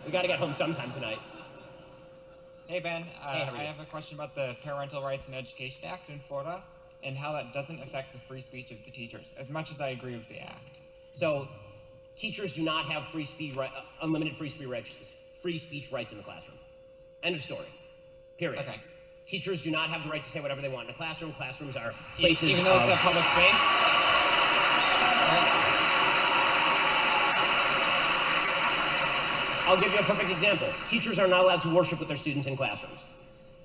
We got to get home sometime tonight. Hey, Ben. Hey, how are I you? have a question about the Parental Rights and Education Act in Florida and how that doesn't affect the free speech of the teachers, as much as I agree with the act. So, teachers do not have unlimited free speech rights in the classroom. End of story. Period. Okay. Teachers do not have the right to say whatever they want in a classroom. Classrooms are places Even though it's a public space? I'll give you a perfect example. Teachers are not allowed to worship with their students in classrooms.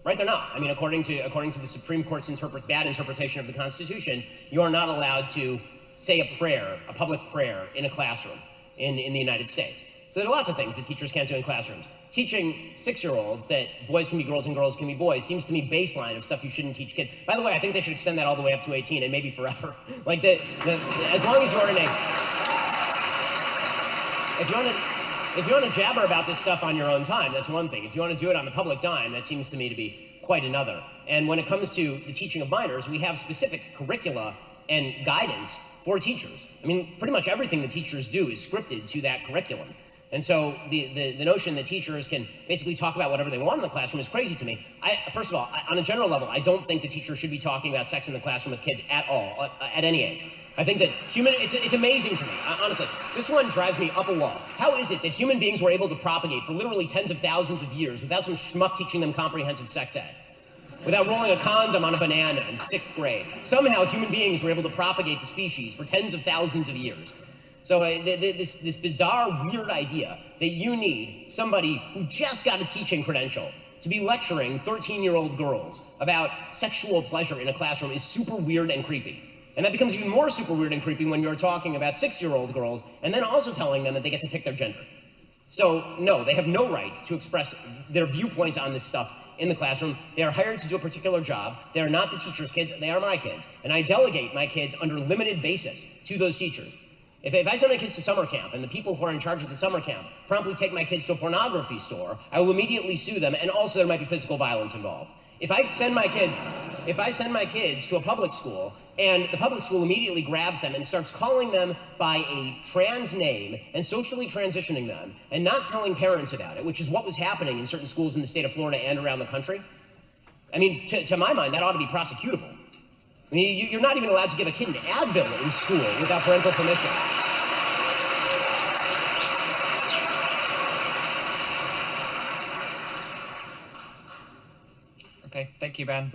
Right? They're not. I mean, according to the Supreme Court's bad interpretation of the Constitution, you are not allowed to say a prayer, a public prayer, in a classroom in the United States. So there are lots of things that teachers can't do in classrooms. Teaching 6-year-olds that boys can be girls and girls can be boys seems to me baseline of stuff you shouldn't teach kids. By the way, I think they should extend that all the way up to 18 and maybe forever. Like as long as you're in if you want to jabber about this stuff on your own time, that's one thing. If you want to do it on the public dime, that seems to me to be quite another. And when it comes to the teaching of minors, we have specific curricula and guidance for teachers. I mean, pretty much everything the teachers do is scripted to that curriculum. And so the notion that teachers can basically talk about whatever they want in the classroom is crazy to me. First of all, on a general level, I don't think the teacher should be talking about sex in the classroom with kids at all, at any age. I think that it's amazing to me, honestly. This one drives me up a wall. How is it that human beings were able to propagate for literally tens of thousands of years without some schmuck teaching them comprehensive sex ed? Without rolling a condom on a banana in 6th grade. Somehow human beings were able to propagate the species for tens of thousands of years. So this bizarre, weird idea that you need somebody who just got a teaching credential to be lecturing 13-year-old girls about sexual pleasure in a classroom is super weird and creepy. And that becomes even more super weird and creepy when you're talking about 6-year-old girls and then also telling them that they get to pick their gender. So no, they have no right to express their viewpoints on this stuff in the classroom. They are hired to do a particular job. They are not the teacher's kids, they are my kids. And I delegate my kids under limited basis to those teachers. If I send my kids to summer camp and the people who are in charge of the summer camp promptly take my kids to a pornography store, I will immediately sue them, and also there might be physical violence involved. If I send my kids to a public school and the public school immediately grabs them and starts calling them by a trans name and socially transitioning them and not telling parents about it, which is what was happening in certain schools in the state of Florida and around the country, I mean, to my mind, that ought to be prosecutable. I mean, you're not even allowed to give a kid an Advil in school without parental permission. Okay, thank you, Ben.